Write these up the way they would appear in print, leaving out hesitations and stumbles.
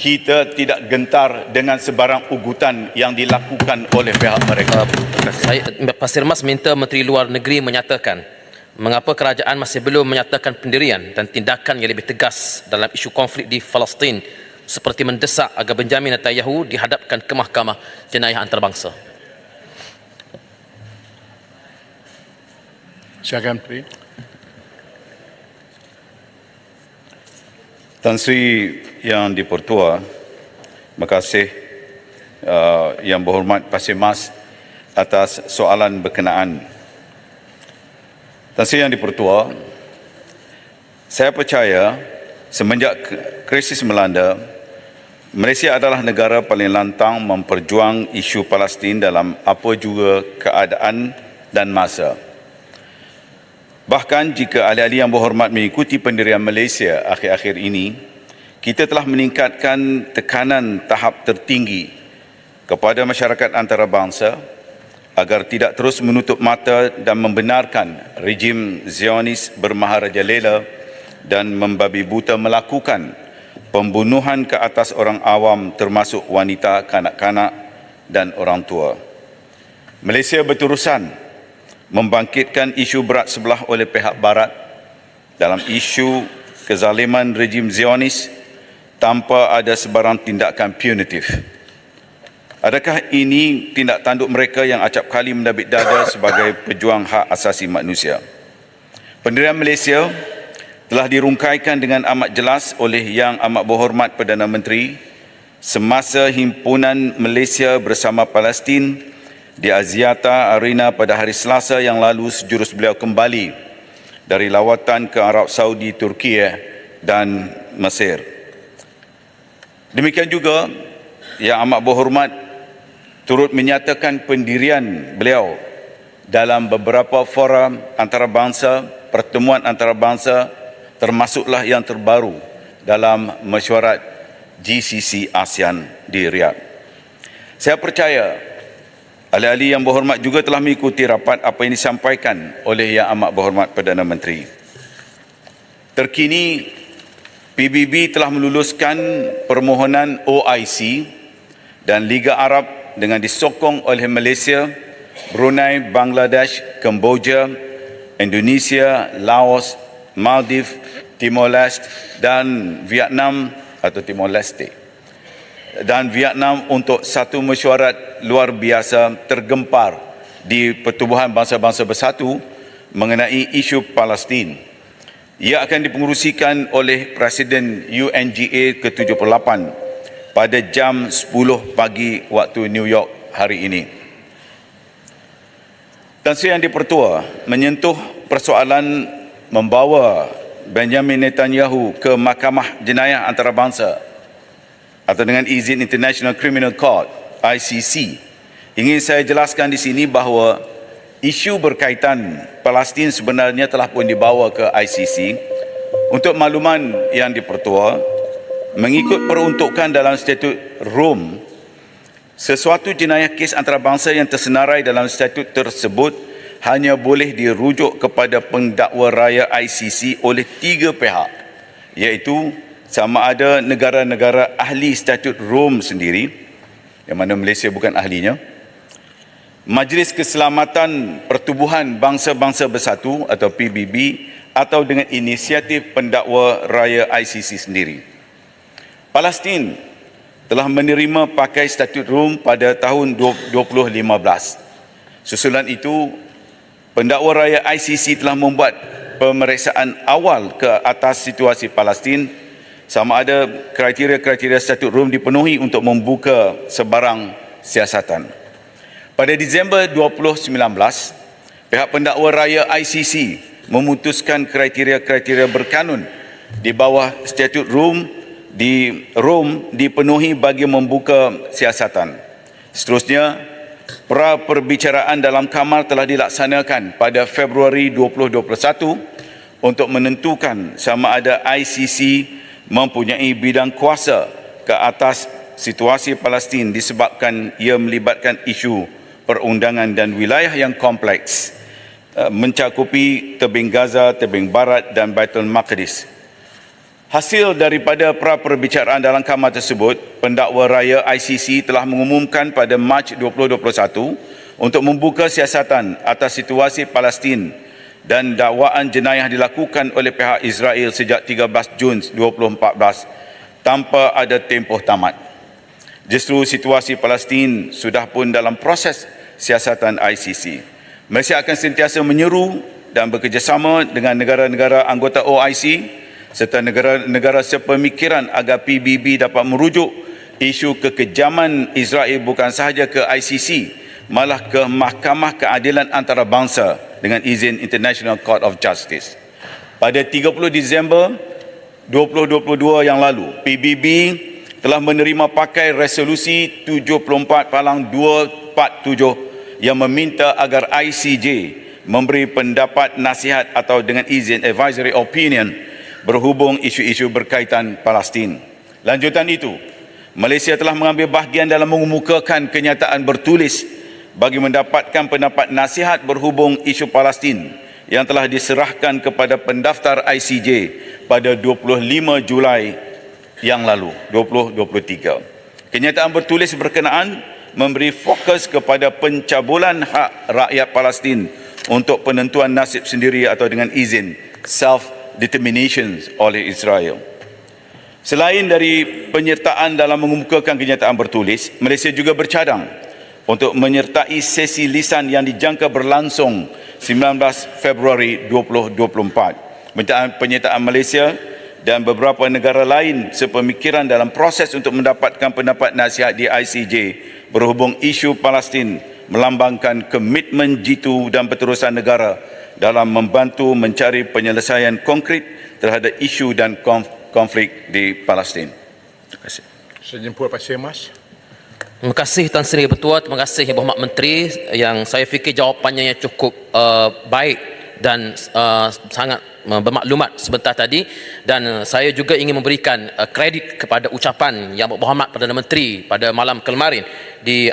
kita tidak gentar dengan sebarang ugutan yang dilakukan oleh pihak mereka. Pasir Mas minta Menteri Luar Negeri menyatakan mengapa kerajaan masih belum menyatakan pendirian dan tindakan yang lebih tegas dalam isu konflik di Palestin, seperti mendesak agar Benjamin Netanyahu dihadapkan ke Mahkamah Jenayah Antarabangsa. Silakan, Menteri. Tan Sri Yang di-Pertua, terima kasih Yang Berhormat Pasir Mas atas soalan berkenaan. Tan Sri Yang di-Pertua, saya percaya semenjak krisis melanda, Malaysia adalah negara paling lantang memperjuang isu Palestin dalam apa juga keadaan dan masa. Bahkan jika ahli-ahli yang berhormat mengikuti pendirian Malaysia akhir-akhir ini, kita telah meningkatkan tekanan tahap tertinggi kepada masyarakat antarabangsa agar tidak terus menutup mata dan membenarkan rejim Zionis bermaharajalela dan membabi buta melakukan pembunuhan ke atas orang awam termasuk wanita, kanak-kanak dan orang tua. Malaysia berterusan membangkitkan isu berat sebelah oleh pihak Barat dalam isu kezaliman rejim Zionis tanpa ada sebarang tindakan punitif. Adakah ini tindak tanduk mereka yang acap kali mendabik dada sebagai pejuang hak asasi manusia? Pendirian Malaysia telah dirungkaikan dengan amat jelas oleh Yang Amat Berhormat Perdana Menteri semasa himpunan Malaysia bersama Palestin di Aziata Arena pada hari Selasa yang lalu sejurus beliau kembali dari lawatan ke Arab Saudi, Turki dan Mesir. Demikian juga Yang Amat Berhormat turut menyatakan pendirian beliau dalam beberapa forum antarabangsa, pertemuan antarabangsa, termasuklah yang terbaru dalam mesyuarat GCC ASEAN di Riyadh. Saya percaya ahli-ahli yang berhormat juga telah mengikuti rapat apa yang disampaikan oleh Yang Amat Berhormat Perdana Menteri. Terkini, PBB telah meluluskan permohonan OIC dan Liga Arab dengan disokong oleh Malaysia, Brunei, Bangladesh, Kemboja, Indonesia, Laos, Maldives, Timor Leste dan Vietnam atau Timor Leste dan Vietnam untuk satu mesyuarat luar biasa tergempar di Pertubuhan Bangsa-Bangsa Bersatu mengenai isu Palestin. Ia akan dipengerusikan oleh Presiden UNGA ke-78 pada jam 10 pagi waktu New York hari ini. Tan Sri Yang di-Pertua menyentuh persoalan membawa Benjamin Netanyahu ke Mahkamah Jenayah Antarabangsa atau dengan izin International Criminal Court, ICC. Ingin saya jelaskan di sini bahawa isu berkaitan Palestin sebenarnya telah pun dibawa ke ICC. Untuk makluman Yang di-Pertua, mengikut peruntukan dalam statut Rom, sesuatu jenayah kes antarabangsa yang tersenarai dalam statut tersebut hanya boleh dirujuk kepada pendakwa raya ICC oleh 3 pihak, iaitu sama ada negara-negara ahli statut Rom sendiri, yang mana Malaysia bukan ahlinya, Majlis Keselamatan Pertubuhan Bangsa-Bangsa Bersatu atau PBB, atau dengan inisiatif pendakwa raya ICC sendiri. Palestin telah menerima pakai statut Rom pada tahun 2015. Susulan itu, pendakwa raya ICC telah membuat pemeriksaan awal ke atas situasi Palestin sama ada kriteria-kriteria statut Rom dipenuhi untuk membuka sebarang siasatan. Pada Disember 2019, pihak pendakwa raya ICC memutuskan kriteria-kriteria berkanun di bawah statut Rom dipenuhi bagi membuka siasatan. Seterusnya, pra-perbicaraan dalam kamar telah dilaksanakan pada Februari 2021 untuk menentukan sama ada ICC mempunyai bidang kuasa ke atas situasi Palestin disebabkan ia melibatkan isu perundangan dan wilayah yang kompleks mencakupi tebing Gaza, tebing Barat dan Baitul Maqdis. Hasil daripada pra-perbicaraan dalam kamar tersebut, pendakwa raya ICC telah mengumumkan pada Mac 2021 untuk membuka siasatan atas situasi Palestin dan dakwaan jenayah dilakukan oleh pihak Israel sejak 13 Jun 2014 tanpa ada tempoh tamat. Justru situasi Palestin sudah pun dalam proses siasatan ICC. Malaysia akan sentiasa menyeru dan bekerjasama dengan negara-negara anggota OIC serta negara-negara sepemikiran agar PBB dapat merujuk isu kekejaman Israel bukan sahaja ke ICC, malah ke Mahkamah Keadilan Antarabangsa dengan izin International Court of Justice. Pada 30 Disember 2022 yang lalu, PBB telah menerima pakai resolusi 74/247 yang meminta agar ICJ memberi pendapat nasihat atau dengan izin advisory opinion berhubung isu-isu berkaitan Palestin. Lanjutan itu, Malaysia telah mengambil bahagian dalam mengemukakan kenyataan bertulis bagi mendapatkan pendapat nasihat berhubung isu Palestin yang telah diserahkan kepada pendaftar ICJ pada 25 Julai yang lalu, 2023. Kenyataan bertulis berkenaan memberi fokus kepada pencabulan hak rakyat Palestin untuk penentuan nasib sendiri atau dengan izin self-determination oleh Israel. Selain dari penyertaan dalam mengemukakan kenyataan bertulis, Malaysia juga bercadang untuk menyertai sesi lisan yang dijangka berlangsung 19 Februari 2024. Penyertaan Malaysia dan beberapa negara lain sepemikiran dalam proses untuk mendapatkan pendapat nasihat di ICJ berhubung isu Palestin melambangkan komitmen jitu dan berterusan negara dalam membantu mencari penyelesaian konkret terhadap isu dan konflik di Palestin. Terima kasih. Saya jemput Pasir Mas. Terima kasih Tan Sri Bertuah, terima kasih Yang Berhormat Menteri, yang saya fikir jawapannya yang cukup baik dan sangat bermaklumat sebentar tadi, dan saya juga ingin memberikan kredit kepada ucapan Yang Berhormat Perdana Menteri pada malam kemarin di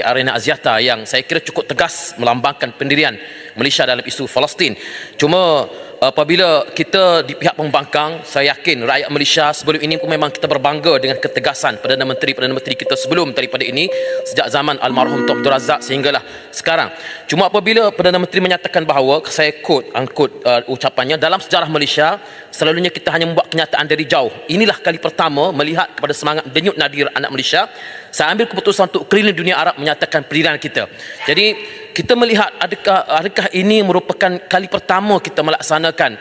arena Axiata yang saya kira cukup tegas melambangkan pendirian Malaysia dalam isu Palestin. Cuma apabila kita di pihak pembangkang, saya yakin rakyat Malaysia sebelum ini pun memang kita berbangga dengan ketegasan Perdana Menteri kita sebelum daripada ini, sejak zaman almarhum Tun Abdul Razak sehinggalah sekarang. Cuma apabila Perdana Menteri menyatakan bahawa, saya angkut ucapannya, dalam sejarah Malaysia selalunya kita hanya membuat kenyataan dari jauh. Inilah kali pertama melihat kepada semangat denyut nadir anak Malaysia, saya ambil keputusan untuk keliling dunia Arab menyatakan pendirian kita. Jadi kita melihat adakah ini merupakan kali pertama kita melaksanakan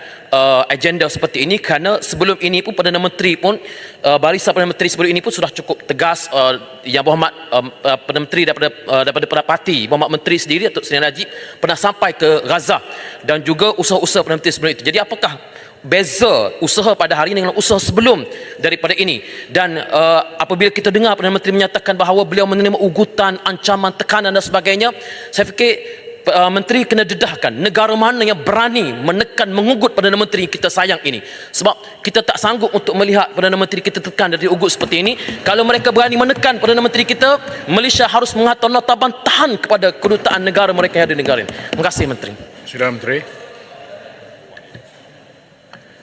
agenda seperti ini, kerana sebelum ini pun Perdana Menteri pun barisan Perdana Menteri sebelum ini pun sudah cukup tegas. Yang Berhormat Perdana Menteri daripada parti Berhormat Menteri sendiri Datuk Seri Najib pernah sampai ke Gaza dan juga usaha-usaha Perdana Menteri sebelum itu. Jadi apakah beza usaha pada hari ini dengan usaha sebelum daripada ini? Dan apabila kita dengar Perdana Menteri menyatakan bahawa beliau menerima ugutan, ancaman, tekanan dan sebagainya, saya fikir Menteri kena dedahkan negara mana yang berani menekan, mengugut Perdana Menteri kita sayang ini. Sebab kita tak sanggup untuk melihat Perdana Menteri kita tekan dari ugut seperti ini. Kalau mereka berani menekan Perdana Menteri kita, Malaysia harus menghantar nota bantahan kepada kedutaan negara mereka yang ada di negara ini. Terima kasih Menteri. Saudara Menteri.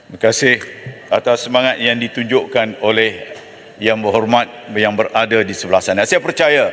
Terima kasih atas semangat yang ditunjukkan oleh Yang Berhormat yang berada di sebelah sana. Saya percaya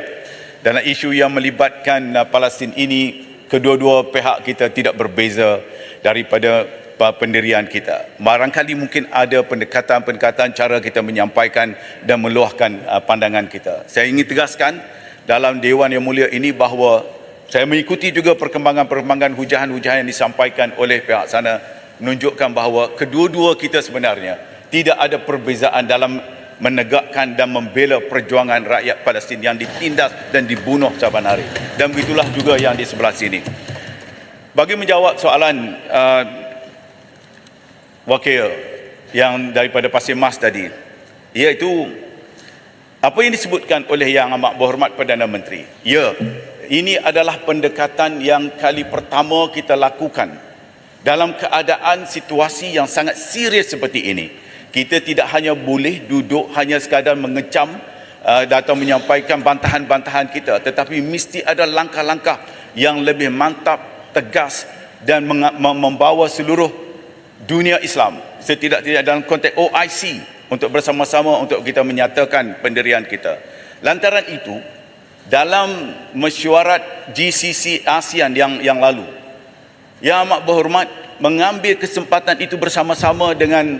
dalam isu yang melibatkan Palestin ini, kedua-dua pihak kita tidak berbeza daripada pendirian kita. Barangkali mungkin ada pendekatan-pendekatan cara kita menyampaikan dan meluahkan pandangan kita. Saya ingin tegaskan dalam Dewan Yang Mulia ini bahawa saya mengikuti juga perkembangan-perkembangan hujahan-hujahan yang disampaikan oleh pihak sana, menunjukkan bahawa kedua-dua kita sebenarnya tidak ada perbezaan dalam menegakkan dan membela perjuangan rakyat Palestin yang ditindas dan dibunuh saban hari. Dan begitulah juga yang di sebelah sini. Bagi menjawab soalan wakil yang daripada Pasir Mas tadi, iaitu apa yang disebutkan oleh Yang Amat Berhormat Perdana Menteri. Ya, ini adalah pendekatan yang kali pertama kita lakukan dalam keadaan situasi yang sangat serius seperti ini. Kita tidak hanya boleh duduk hanya sekadar mengecam atau menyampaikan bantahan-bantahan kita, tetapi mesti ada langkah-langkah yang lebih mantap, tegas dan membawa seluruh dunia Islam setidak-tidak dalam konteks OIC untuk bersama-sama untuk kita menyatakan pendirian kita. Lantaran itu, dalam mesyuarat GCC ASEAN yang lalu, Yang Amat Berhormat mengambil kesempatan itu bersama-sama dengan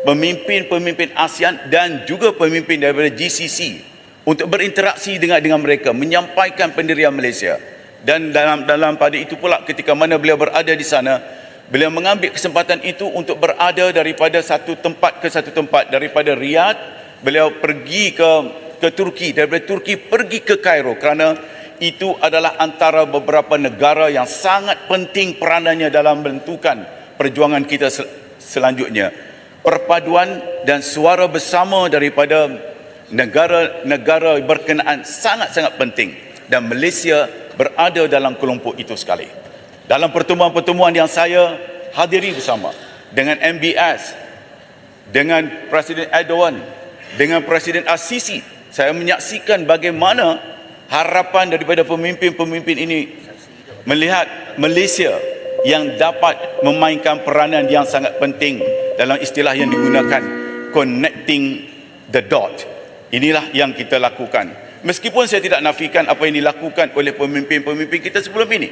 pemimpin-pemimpin ASEAN dan juga pemimpin daripada GCC untuk berinteraksi dengan mereka, menyampaikan pendirian Malaysia. Dan dalam pada itu pula, ketika mana beliau berada di sana, beliau mengambil kesempatan itu untuk berada daripada satu tempat ke satu tempat. Daripada Riyadh, beliau pergi ke Turki, daripada Turki pergi ke Kairo, kerana itu adalah antara beberapa negara yang sangat penting peranannya dalam menentukan perjuangan kita selanjutnya. Perpaduan dan suara bersama daripada negara-negara berkenaan sangat-sangat penting, dan Malaysia berada dalam kelompok itu sekali. Dalam pertemuan-pertemuan yang saya hadiri bersama dengan MBS, dengan Presiden Erdogan, dengan Presiden Al-Sisi, saya menyaksikan bagaimana harapan daripada pemimpin-pemimpin ini melihat Malaysia yang dapat memainkan peranan yang sangat penting dalam istilah yang digunakan, connecting the dot. Inilah yang kita lakukan. Meskipun saya tidak nafikan apa yang dilakukan oleh pemimpin-pemimpin kita sebelum ini,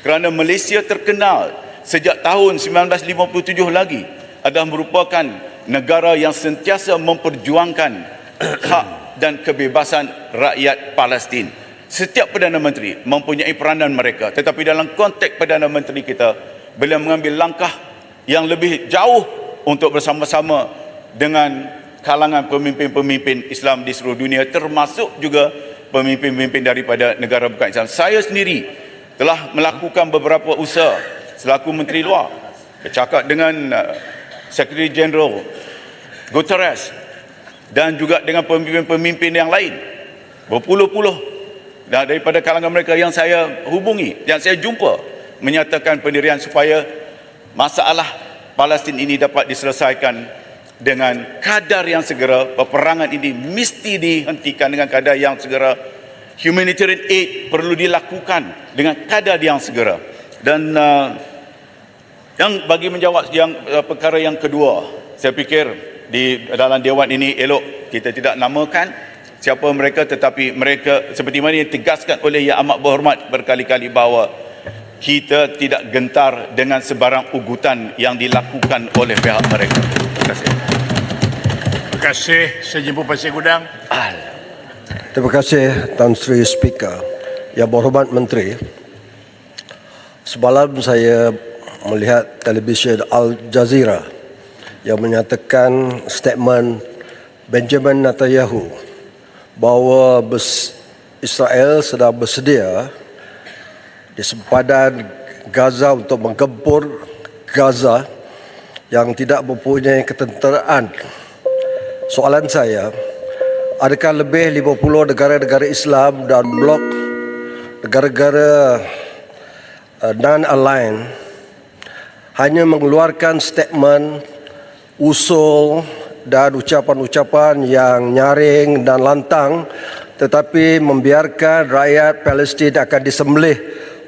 kerana Malaysia terkenal sejak tahun 1957 lagi adalah merupakan negara yang sentiasa memperjuangkan hak dan kebebasan rakyat Palestin. Setiap Perdana Menteri mempunyai peranan mereka, tetapi dalam konteks Perdana Menteri kita, beliau mengambil langkah yang lebih jauh untuk bersama-sama dengan kalangan pemimpin-pemimpin Islam di seluruh dunia, termasuk juga pemimpin-pemimpin daripada negara bukan Islam. Saya sendiri telah melakukan beberapa usaha selaku Menteri Luar, bercakap dengan Secretary General Guterres dan juga dengan pemimpin-pemimpin yang lain, berpuluh-puluh daripada kalangan mereka yang saya hubungi, yang saya jumpa, menyatakan pendirian supaya masalah Palestin ini dapat diselesaikan dengan kadar yang segera. Peperangan ini mesti dihentikan dengan kadar yang segera. Humanitarian aid perlu dilakukan dengan kadar yang segera. Dan yang bagi menjawab perkara yang kedua, saya fikir di dalam Dewan ini elok kita tidak namakan siapa mereka, tetapi mereka seperti mana yang tegaskan oleh Yang Amat Berhormat berkali-kali bahawa kita tidak gentar dengan sebarang ugutan yang dilakukan oleh pihak mereka. Terima kasih. Terima kasih. Saya jemput Pasir Gudang. Terima kasih Tan Sri Speaker. Yang Berhormat Menteri, semalam saya melihat televisyen Al Jazeera yang menyatakan statement Benjamin Netanyahu bahawa Israel sedang bersedia di sempadan Gaza untuk menggempur Gaza yang tidak mempunyai ketenteraan. Soalan saya, adakah lebih 50 negara-negara Islam dan blok negara-negara non-aligned hanya mengeluarkan statement, usul dan ucapan-ucapan yang nyaring dan lantang, tetapi membiarkan rakyat Palestin akan disembelih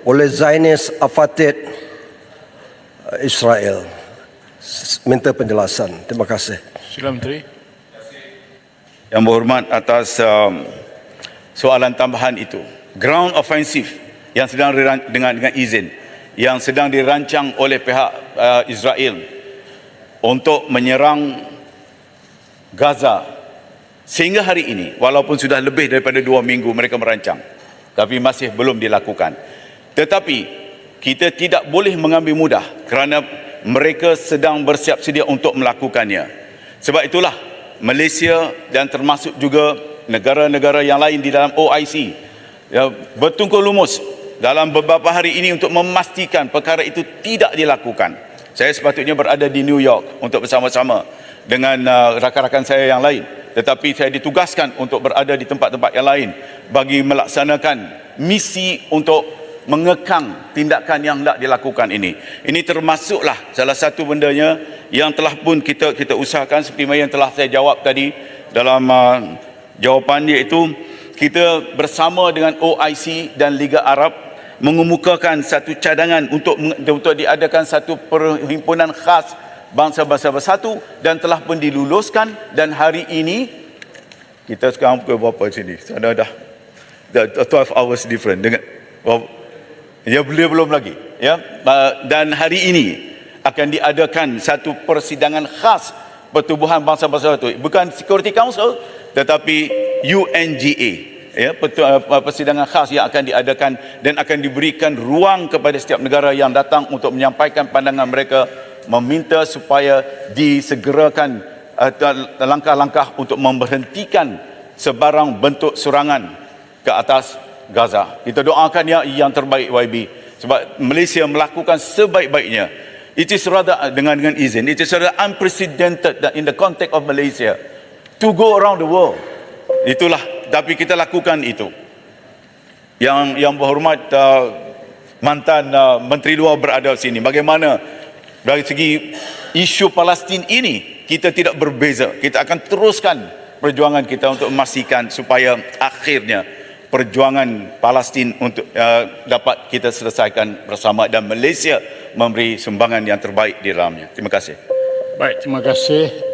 oleh Zionis Apartheid Israel? Minta penjelasan. Terima kasih. Sila Menteri. Yang Berhormat, atas soalan tambahan itu, ground offensive yang sedang dengan izin yang sedang dirancang oleh pihak Israel untuk menyerang Gaza sehingga hari ini, walaupun sudah lebih daripada 2 minggu mereka merancang, tapi masih belum dilakukan. Tetapi kita tidak boleh mengambil mudah kerana mereka sedang bersiap sedia untuk melakukannya. Sebab itulah Malaysia dan termasuk juga negara-negara yang lain di dalam OIC bertungkus lumus dalam beberapa hari ini untuk memastikan perkara itu tidak dilakukan. Saya sepatutnya berada di New York untuk bersama-sama dengan rakan-rakan saya yang lain, tetapi saya ditugaskan untuk berada di tempat-tempat yang lain bagi melaksanakan misi untuk mengekang tindakan yang hendak dilakukan ini. Ini termasuklah salah satu bendanya yang telah pun kita usahakan, seperti mana yang telah saya jawab tadi dalam jawapan, iaitu kita bersama dengan OIC dan Liga Arab mengemukakan satu cadangan untuk diadakan satu perhimpunan khas bangsa-bangsa bersatu dan telah pun diluluskan, dan hari ini kita sekarang pukul berapa sini? Sana dah 12 hours different dengan ya belum lagi ya, dan hari ini akan diadakan satu persidangan khas Pertubuhan Bangsa-Bangsa itu, bukan Security Council tetapi UNGA ya, persidangan khas yang akan diadakan dan akan diberikan ruang kepada setiap negara yang datang untuk menyampaikan pandangan mereka, meminta supaya disegerakan langkah-langkah untuk memberhentikan sebarang bentuk serangan ke atas Gaza. Kita doakan yang terbaik YB, sebab Malaysia melakukan sebaik-baiknya. It is rather, dengan izin, it is rather unprecedented that in the context of Malaysia to go around the world. Itulah, tapi kita lakukan itu. Yang berhormat mantan Menteri Luar berada di sini, bagaimana dari segi isu Palestin ini kita tidak berbeza. Kita akan teruskan perjuangan kita untuk memastikan supaya akhirnya perjuangan Palestin untuk dapat kita selesaikan bersama dan Malaysia memberi sumbangan yang terbaik di dalamnya. Terima kasih. Baik, terima kasih.